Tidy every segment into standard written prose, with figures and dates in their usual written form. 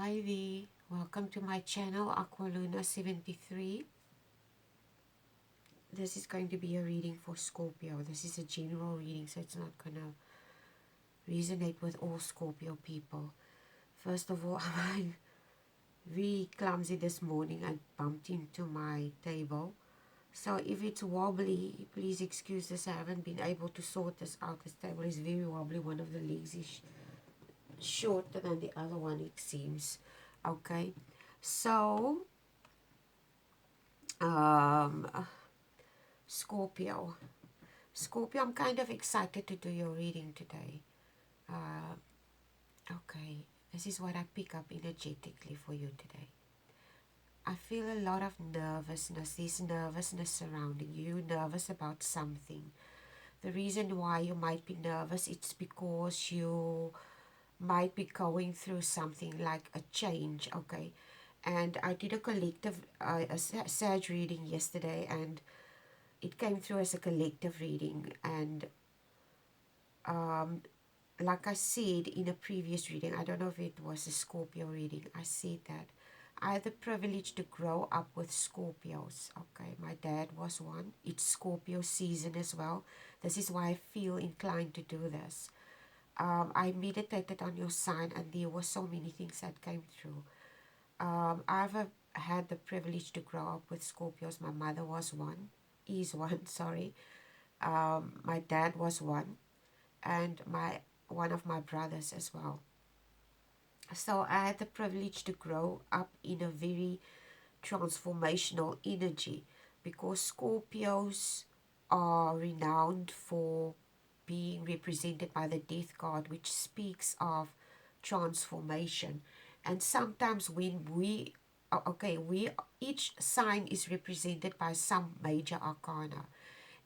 Hi there, welcome to my channel Aqualuna73. This is going to be a reading for Scorpio. This is a general reading, so it's not going to resonate with all Scorpio people. First of all, I'm very clumsy this morning. I bumped into my table. So if it's wobbly, please excuse this. I haven't been able to sort this out. This table is very wobbly. One of the legs is shorter than the other one, it seems. Okay, so um Scorpio. Scorpio, I'm kind of excited to do your reading today. Uh, okay, this is what I pick up energetically for you today. I feel a lot of nervousness. There's nervousness surrounding you. Nervous about something. The reason why you might be nervous, it's because you might be going through something like a change, okay? And I did a collective, a Sag reading yesterday, and it came through as a collective reading. And like I said in a previous reading, I don't know if it was a Scorpio reading, I said that I had the privilege to grow up with Scorpios. Okay, my dad was one. It's Scorpio season as well. This is why I feel inclined to do this. I meditated on your sign, and there were so many things that came through. I've had the privilege to grow up with Scorpios. My mother was one, is one, sorry. My dad was one, and one of my brothers as well. So I had the privilege to grow up in a very transformational energy, because Scorpios are renowned for being represented by the death card, which speaks of transformation. And sometimes when we each sign is represented by some major arcana,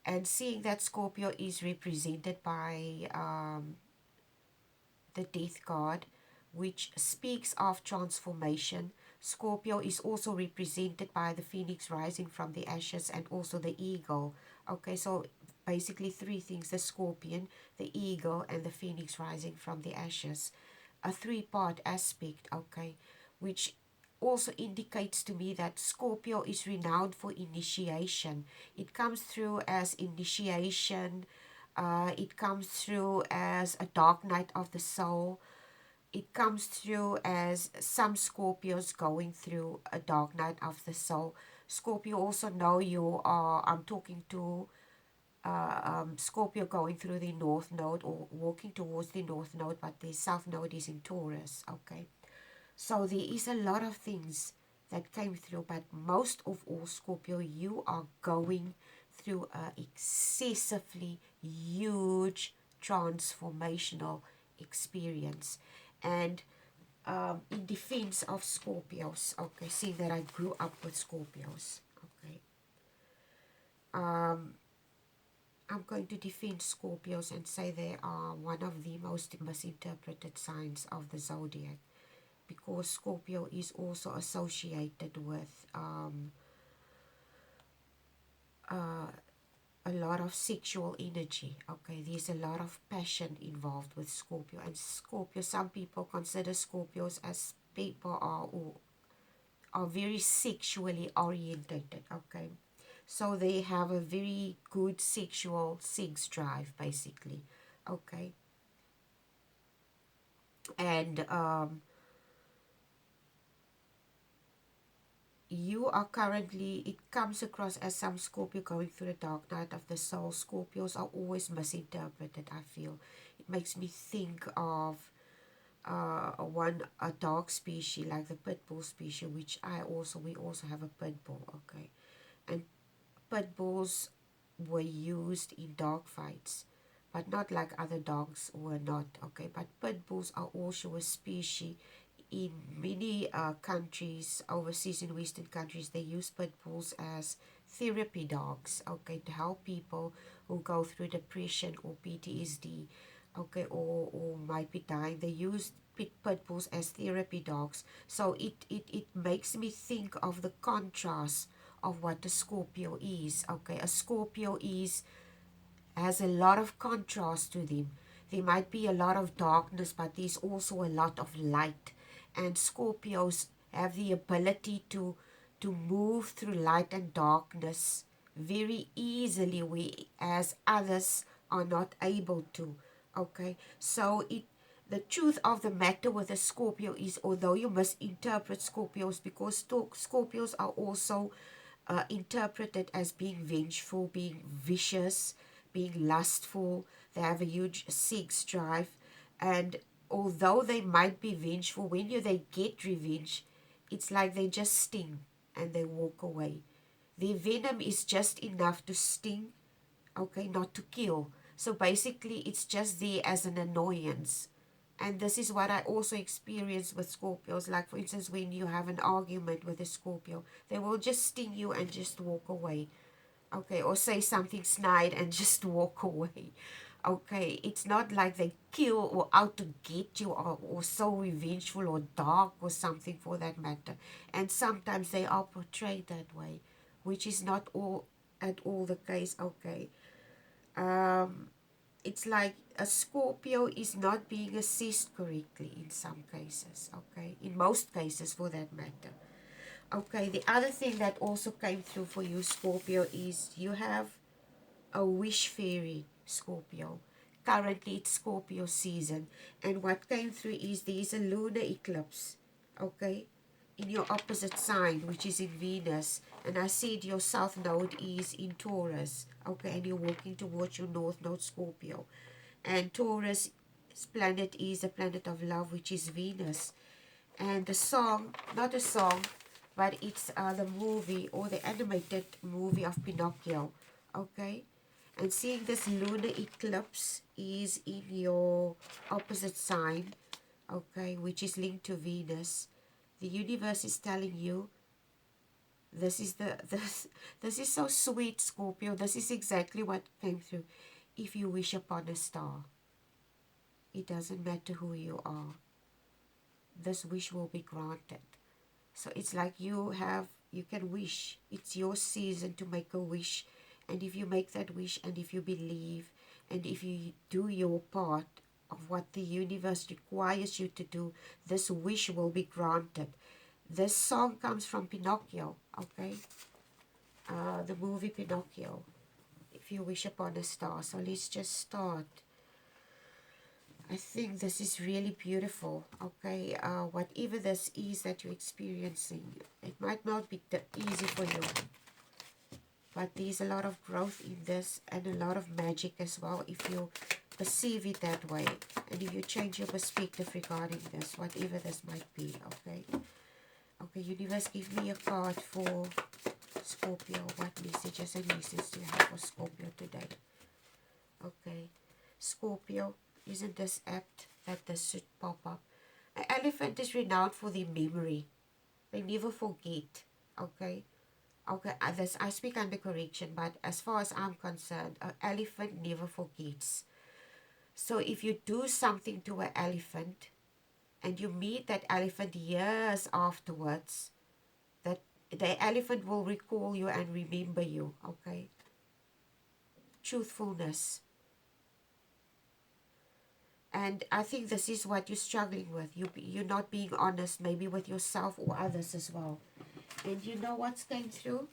and seeing that Scorpio is represented by the death card, which speaks of transformation. Scorpio is also represented by the phoenix rising from the ashes and also the eagle. Okay, so basically three things: the scorpion, the eagle, and the phoenix rising from the ashes. A three-part aspect, okay, which also indicates to me that Scorpio is renowned for initiation. It comes through as initiation. It comes through as a dark night of the soul. It comes through as some Scorpios going through a dark night of the soul. Scorpio also know you are, I'm talking to Scorpio going through the North Node or walking towards the North Node, but the South Node is in Taurus, okay? So there is a lot of things that came through, but most of all, Scorpio, you are going through a excessively huge transformational experience. And in defense of Scorpios, okay, seeing that I grew up with Scorpios, okay, I'm going to defend Scorpios and say they are one of the most misinterpreted signs of the zodiac, because Scorpio is also associated with a lot of sexual energy. Okay, there's a lot of passion involved with Scorpio. And Scorpio, some people consider Scorpios as people are very sexually orientated. Okay, so they have a very good sexual sex drive, basically. Okay, and you are currently, it comes across as some Scorpio going through the dark night of the soul. Scorpios are always misinterpreted, I feel. It makes me think of a dog species like the pit bull species, which we also have a pit bull, okay? And pit bulls were used in dog fights, but not like other dogs were not, okay? But pit bulls are also a species. In many countries, overseas in Western countries, they use pit bulls as therapy dogs, okay, to help people who go through depression or PTSD, okay, or might be dying. They use pit bulls as therapy dogs. So it makes me think of the contrast of what a Scorpio is, okay. A Scorpio has a lot of contrast to them. There might be a lot of darkness, but there's also a lot of light. and Scorpios have the ability to move through light and darkness very easily, whereas others are not able to. Okay, so the truth of the matter with a Scorpio is, although you misinterpret Scorpios, because Scorpios are also interpreted as being vengeful, being vicious, being lustful. They have a huge sex drive, and although they might be vengeful, when they get revenge, it's like they just sting and they walk away. Their venom is just enough to sting, okay, not to kill. So basically, it's just there as an annoyance. And this is what I also experience with Scorpios. Like, for instance, when you have an argument with a Scorpio, they will just sting you and just walk away. Okay, or say something snide and just walk away. Okay, it's not like they kill or out to get you, or so revengeful or dark or something for that matter. And sometimes they are portrayed that way, which is not all at all the case. Okay, it's like a Scorpio is not being assessed correctly in some cases. Okay, in most cases for that matter. Okay, the other thing that also came through for you, Scorpio, is you have a wish fairy, Scorpio. Currently, it's Scorpio season. And what came through is there's a lunar eclipse, okay, in your opposite sign, which is in Venus. And I said your south node is in Taurus, okay, and you're walking towards your north node, Scorpio. And Taurus planet is a planet of love, which is Venus. And the song, not a song, but it's the movie, or the animated movie of Pinocchio, okay? And seeing this lunar eclipse is in your opposite sign, okay, which is linked to Venus. The universe is telling you, this is so sweet, Scorpio. This is exactly what came through. If you wish upon a star, it doesn't matter who you are, this wish will be granted. So it's like you can wish. It's your season to make a wish. And if you make that wish, and if you believe, and if you do your part of what the universe requires you to do, this wish will be granted. This song comes from Pinocchio, okay? The movie Pinocchio. If you wish upon a star. So let's just start. I think this is really beautiful, okay? Whatever this is that you're experiencing, it might not be easy for you, but there's a lot of growth in this, and a lot of magic as well if you perceive it that way, and if you change your perspective regarding this, whatever this might be, okay? Okay, universe, give me a card for Scorpio. What messages and lessons do you have for Scorpio today? Okay, Scorpio, isn't this apt that this should pop up? An elephant is renowned for their memory. They never forget. Okay? Okay, I speak under correction, but as far as I'm concerned, an elephant never forgets. So if you do something to an elephant, and you meet that elephant years afterwards, that the elephant will recall you and remember you. Okay? Truthfulness. And I think this is what you're struggling with. You're not being honest, maybe with yourself or others as well. And you know what's came through?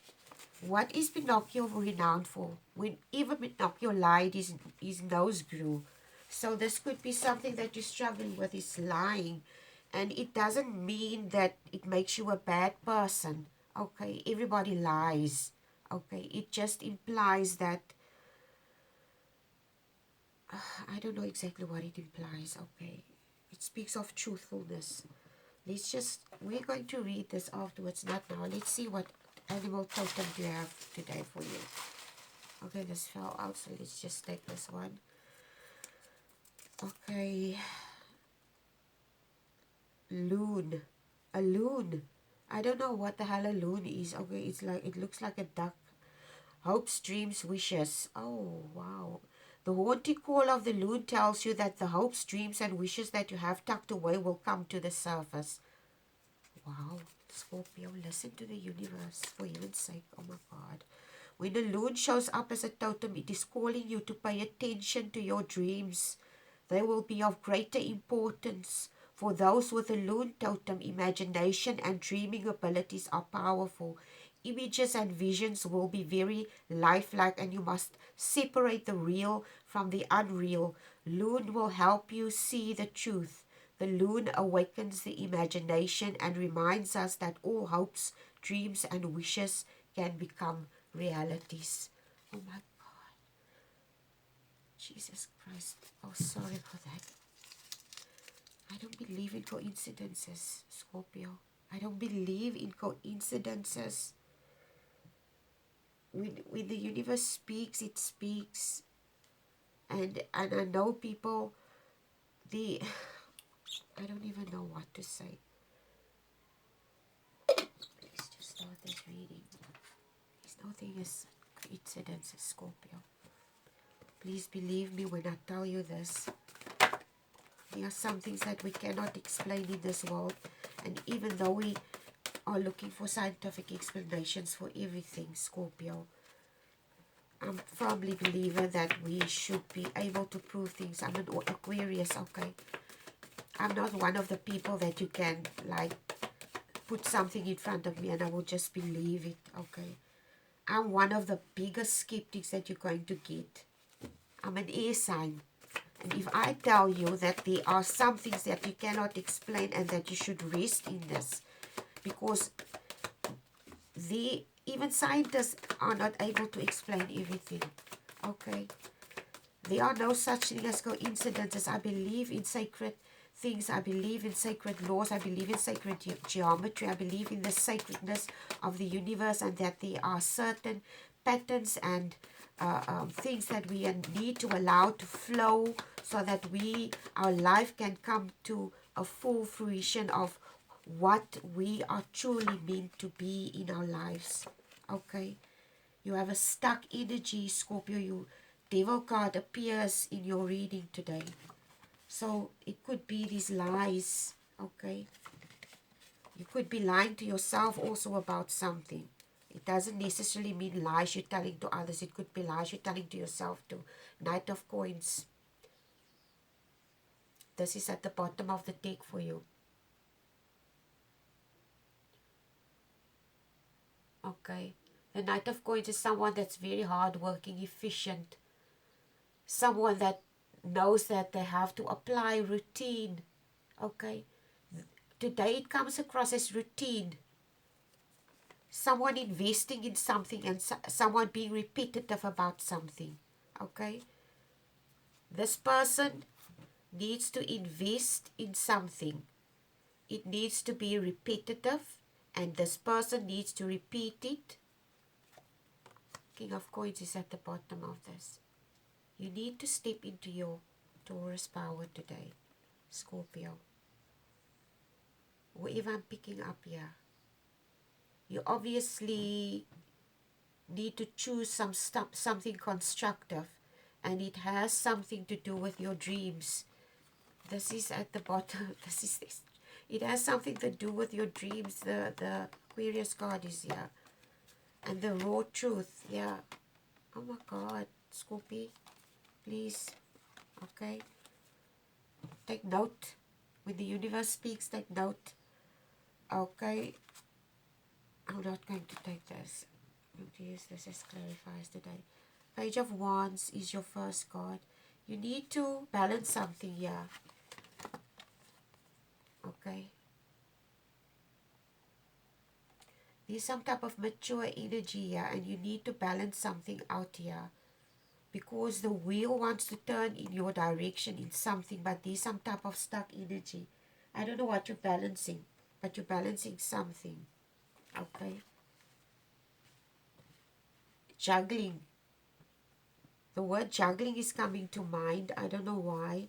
What is Pinocchio renowned for? Whenever Pinocchio lied, his nose grew. So this could be something that you're struggling with, is lying. And it doesn't mean that it makes you a bad person. Okay, everybody lies. Okay, it just implies that I don't know exactly what it implies. Okay, it speaks of truthfulness. We're going to read this afterwards, not now. Let's see what animal totem do you have today for you. Okay, this fell out, so let's just take this one. Okay, loon. A loon. I don't know what the hell a loon is. Okay, it looks like a duck. Hopes, dreams, wishes. Oh, wow. The haunting call of the loon tells you that the hopes, dreams, and wishes that you have tucked away will come to the surface. Wow, Scorpio, listen to the universe, for heaven's sake. Oh my God. When the loon shows up as a totem, it is calling you to pay attention to your dreams. They will be of greater importance For those with a loon totem, imagination and dreaming abilities are powerful. Images and visions will be very lifelike, and you must separate the real from the unreal. Loon will help you see the truth. The loon awakens the imagination and reminds us that all hopes, dreams, and wishes can become realities. Oh my God. Jesus Christ. Oh, sorry for that. I don't believe in coincidences, Scorpio. I don't believe in coincidences. When the universe speaks, it speaks. And I know people, I don't even know what to say. Let's just start this reading. There's nothing as coincidences, Scorpio. Please believe me when I tell you this. There are some things that we cannot explain in this world. And even though we are looking for scientific explanations for everything, Scorpio, I'm firmly a believer that we should be able to prove things. I'm an Aquarius, okay? I'm not one of the people that you can, like, put something in front of me and I will just believe it, okay? I'm one of the biggest skeptics that you're going to get. I'm an air sign. And if I tell you that there are some things that you cannot explain and that you should rest in this, because even scientists are not able to explain everything, okay? There are no such thing as coincidences. I believe in sacred things. I believe in sacred laws. I believe in sacred geometry. I believe in the sacredness of the universe, and that there are certain patterns and things that we need to allow to flow so that our life can come to a full fruition of what we are truly meant to be in our lives. Okay? You have a stuck energy, Scorpio. Devil card appears in your reading today. So it could be these lies, okay? You could be lying to yourself also about something. It doesn't necessarily mean lies you're telling to others. It could be lies you're telling to yourself too. Knight of Coins. This is at the bottom of the deck for you. Okay. The Knight of Coins is someone that's very hardworking, efficient. Someone that knows that they have to apply routine. Okay. Today it comes across as routine. Someone investing in something and someone being repetitive about something. Okay. This person needs to invest in something. It needs to be repetitive, and this person needs to repeat it. King of Coins is at the bottom of this. You need to step into your Taurus power today, Scorpio. Whatever I'm picking up here, you obviously need to choose something constructive, and it has something to do with your dreams. This is at the bottom. This. It has something to do with your dreams. The Aquarius card is here, and the raw truth. Yeah. Oh my God, Scorpio, please. Okay. Take note. When the universe speaks, take note. Okay. I'm not going to take this. I'm going to use this as clarifiers today. Page of Wands is your first card. You need to balance something here. Okay. There's some type of mature energy here, and you need to balance something out here. Because the wheel wants to turn in your direction in something, but there's some type of stuck energy. I don't know what you're balancing, but you're balancing something. Okay. Juggling. The word juggling is coming to mind. I don't know why.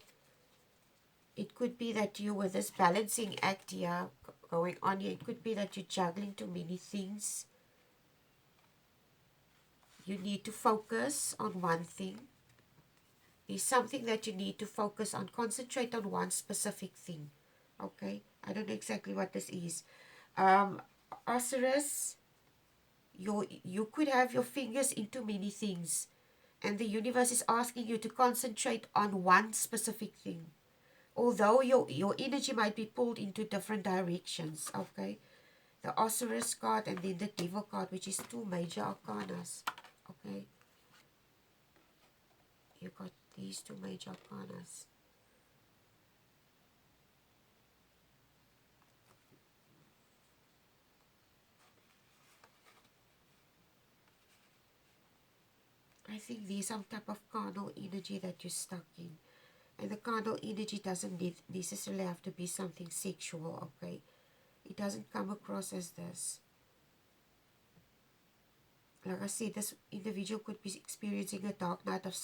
It could be that you, with this balancing act here going on here, it could be that you're juggling too many things. You need to focus on one thing. There's something that you need to focus on. Concentrate on one specific thing. Okay? I don't know exactly what this is. Osiris, you could have your fingers in too many things. And the universe is asking you to concentrate on one specific thing. Although your energy might be pulled into different directions, okay? The Osiris card and then the Devil card, which is two major arcanas, okay? You got these two major arcanas. I think there's some type of carnal energy that you're stuck in. And the carnal energy doesn't necessarily have to be something sexual, okay? It doesn't come across as this. Like I said, this individual could be experiencing a dark night of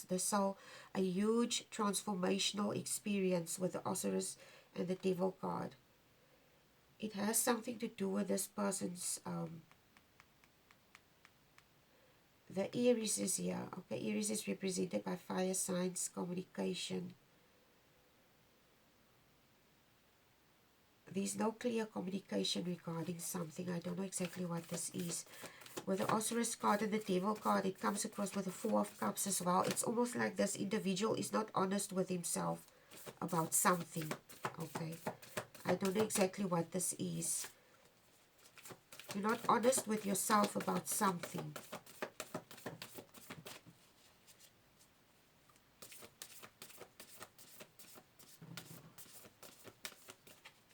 the soul, a huge transformational experience with the Osiris and the Devil card. It has something to do with this person's, the Aries is here. Okay, Aries is represented by fire signs, communication. There's no clear communication regarding something. I don't know exactly what this is. With the Osiris card and the Devil card, it comes across with the Four of Cups as well. It's almost like this individual is not honest with himself about something. Okay, I don't know exactly what this is. You're not honest with yourself about something.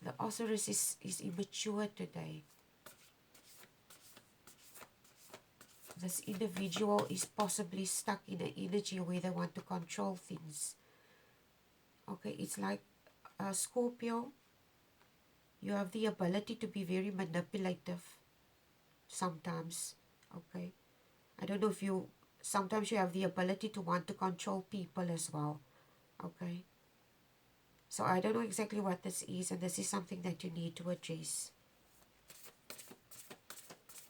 The Osiris is immature today. This individual is possibly stuck in an energy where they want to control things. Okay, it's like Scorpio. You have the ability to be very manipulative sometimes. Okay, I don't know if you, sometimes you have the ability to want to control people as well. Okay, so I don't know exactly what this is, and this is something that you need to address.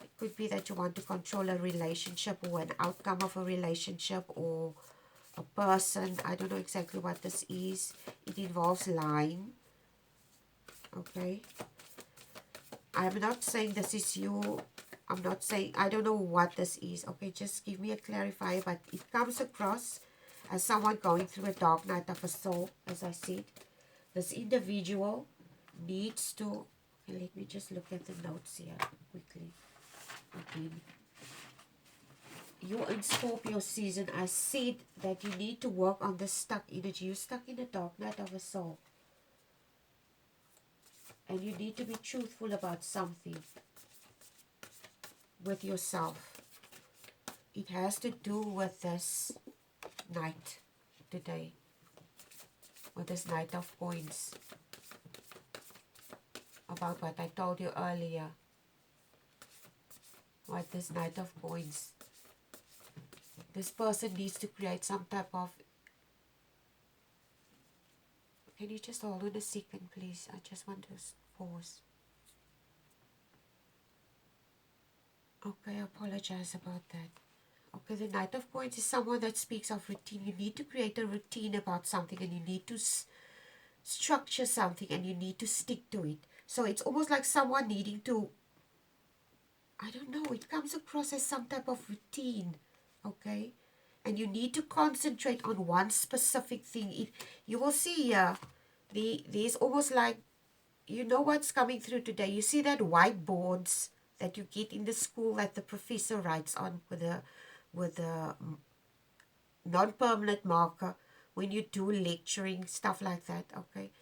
It could be that you want to control a relationship or an outcome of a relationship or a person. I don't know exactly what this is. It involves lying. Okay, I'm not saying this is you. I'm not saying, I don't know what this is. Okay, just give me a clarifier. But it comes across as someone going through a dark night of a soul, as I said. This individual needs to, okay, let me just look at the notes here quickly. Again, you're in Scorpio season. I said that you need to work on the stuck energy. You're stuck in a dark night of a soul. And you need to be truthful about something with yourself. It has to do with this night today. With this Knight of Coins. About what I told you earlier. What this Knight of Coins. This person needs to create some type of... Can you just hold on a second, please? I just want to pause. Okay, I apologize about that. Okay, the Knight of Coins is someone that speaks of routine. You need to create a routine about something, and you need to structure something, and you need to stick to it. So it's almost like someone needing to... I don't know, it comes across as some type of routine, okay? And you need to concentrate on one specific thing. You will see here, there's almost like, you know what's coming through today. You see that whiteboards that you get in the school that the professor writes on with a non-permanent marker when you do lecturing, stuff like that, okay?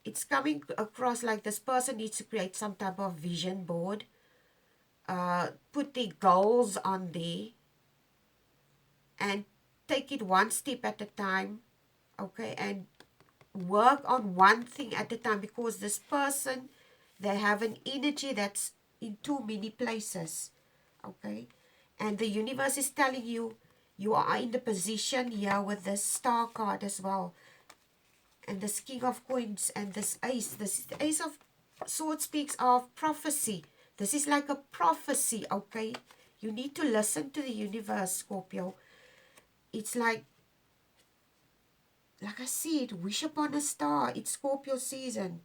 It's coming across like this person needs to create some type of vision board, put their goals on there, and take it one step at a time, okay, and work on one thing at a time, because this person, they have an energy that's in too many places, okay, and the universe is telling you, you are in the position here with this star card as well, and this King of Coins and this Ace of Swords speaks of prophecy. This is like a prophecy, okay? You need to listen to the universe, Scorpio. It's like I said, wish upon a star. It's Scorpio season.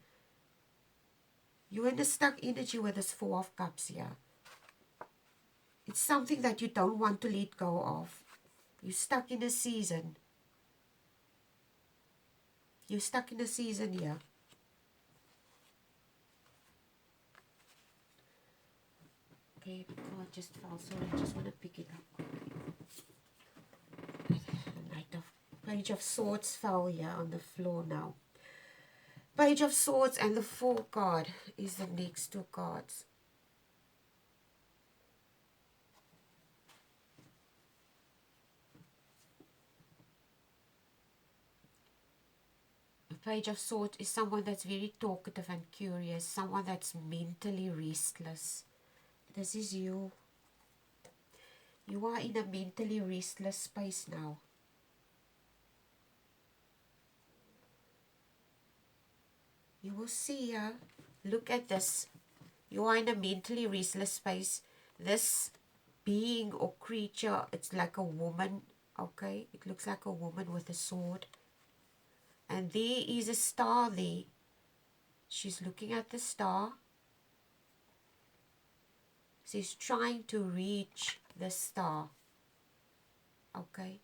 You're in the stuck energy with this Four of Cups here. It's something that you don't want to let go of. You're stuck in a season. You're stuck in a season here. Okay, the card just fell, so I just want to pick it up. Page of Swords fell here on the floor now. Page of Swords and the Fool card is the next two cards. The Page of Swords is someone that's very talkative and curious, someone that's mentally restless. This is you. You are in a mentally restless space now. You will see, look at this. You are in a mentally restless space. This being or creature, it's like a woman, okay? It looks like a woman with a sword. And there is a star there. She's looking at the star. She's trying to reach the star, okay?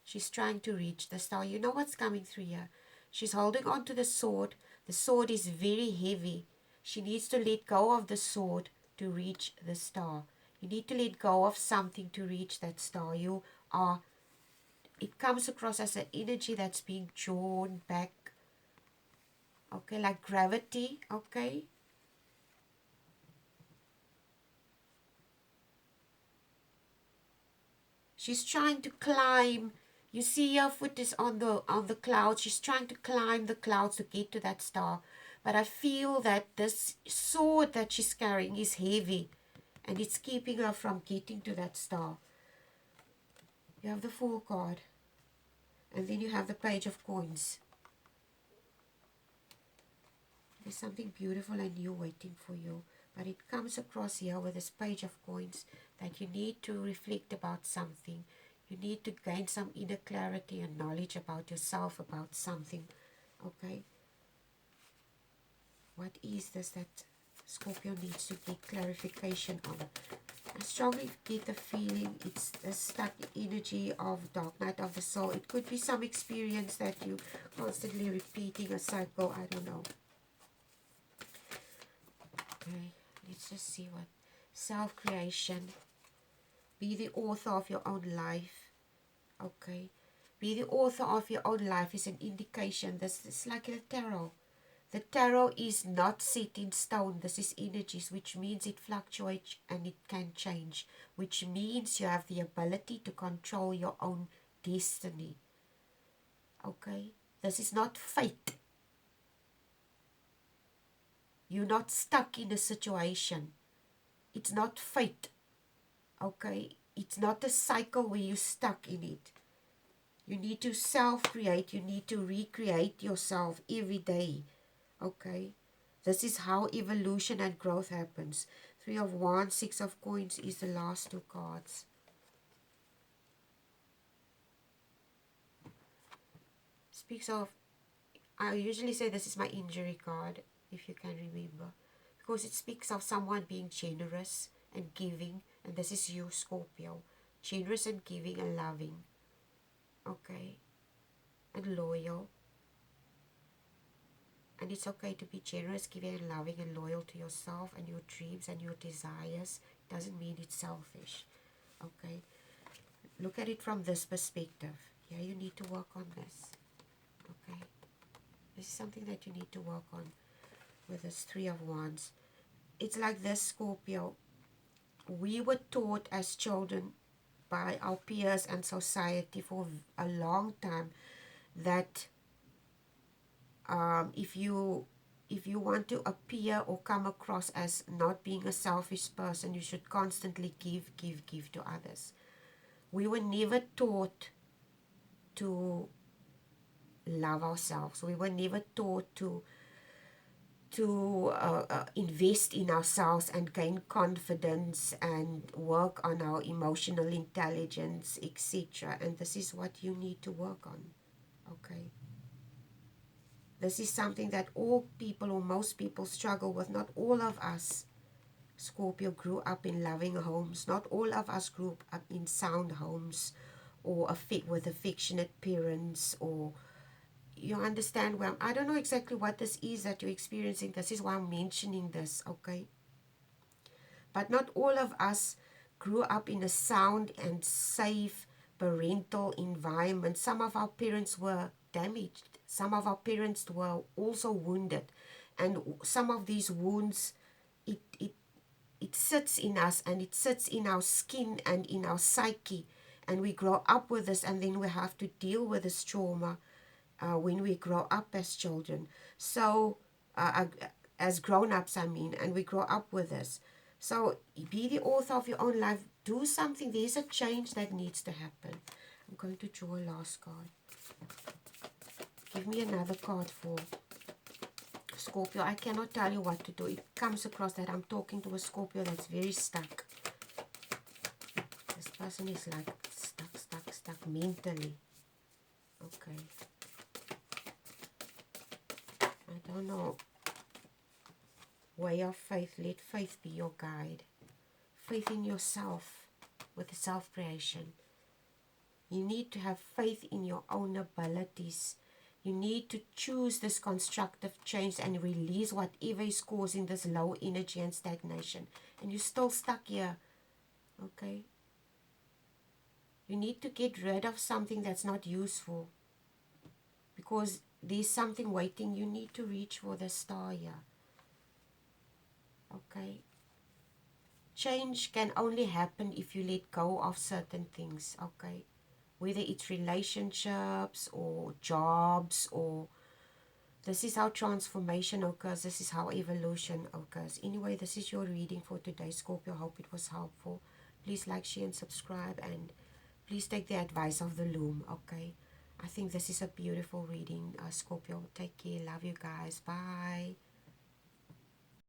She's trying to reach the star. You know what's coming through here? She's holding on to the sword. The sword is very heavy. She needs to let go of the sword to reach the star. You need to let go of something to reach that star. You are, it comes across as an energy that's being drawn back. Okay, like gravity, okay? She's trying to climb. You see her foot is on the clouds. She's trying to climb the clouds to get to that star. But I feel that this sword that she's carrying is heavy. And it's keeping her from getting to that star. You have the Fool card. And then you have the Page of Coins. There's something beautiful and new waiting for you. But it comes across here with this Page of Coins that you need to reflect about something. You need to gain some inner clarity and knowledge about yourself, about something. Okay? What is this that Scorpio needs to get clarification on? I strongly get the feeling it's a stuck energy of Dark Night of the Soul. It could be some experience that you constantly repeating a cycle. I don't know. Okay, let's just see what. Self-creation. Be the author of your own life. Okay. Be the author of your own life is an indication. This is like the tarot. The tarot is not set in stone. This is energies, which means it fluctuates and it can change, which means you have the ability to control your own destiny. Okay? This is not fate. You're not stuck in a situation. It's not fate. Okay? It's not a cycle where you're stuck in it. You need to self-create. You need to recreate yourself every day. Okay, this is how evolution and growth happens. 3 of Wands, 6 of Coins is the last two cards. Speaks of, I usually say this is my injury card, if you can remember. Because it speaks of someone being generous and giving. And this is you, Scorpio. Generous and giving and loving. Okay. And loyal. And it's okay to be generous, giving and loving and loyal to yourself and your dreams and your desires. It doesn't mean it's selfish. Okay? Look at it from this perspective. Yeah, you need to work on this. Okay? This is something that you need to work on with this 3 of Wands. It's like this, Scorpio. We were taught as children by our peers and society for a long time that if you want to appear or come across as not being a selfish person, you should constantly give to others. We were never taught to love ourselves. We were never taught to invest in ourselves and gain confidence and work on our emotional intelligence, etc. And this is what you need to work on. Okay? This is something that all people or most people struggle with. Not all of us, Scorpio, grew up in loving homes. Not all of us grew up in sound homes or with affectionate parents or, you understand where I don't know exactly what this is that you're experiencing. This is why I'm mentioning this, okay? But not all of us grew up in a sound and safe parental environment. Some of our parents were damaged. Some of our parents were also wounded. And some of these wounds, it sits in us, and it sits in our skin and in our psyche. And we grow up with this, and then we have to deal with this trauma when we grow up as children. So, as grown-ups, I mean, and we grow up with this. So, be the author of your own life. Do something. There's a change that needs to happen. I'm going to draw a last card. Give me another card for Scorpio. I cannot tell you what to do. It comes across that I'm talking to a Scorpio that's very stuck. This person is like stuck mentally. Okay. I don't know. Way of faith. Let faith be your guide. Faith in yourself with the self-creation. You need to have faith in your own abilities. You need to choose this constructive change and release whatever is causing this low energy and stagnation. And you're still stuck here. Okay? You need to get rid of something that's not useful. Because there's something waiting. You need to reach for the star here. Okay? Change can only happen if you let go of certain things. Okay? Whether it's relationships or jobs, or this is how transformation occurs. This is how evolution occurs. Anyway, this is your reading for today, Scorpio. Hope it was helpful. Please like, share, and subscribe. And please take the advice of the loom, okay? I think this is a beautiful reading, Scorpio. Take care. Love you guys. Bye.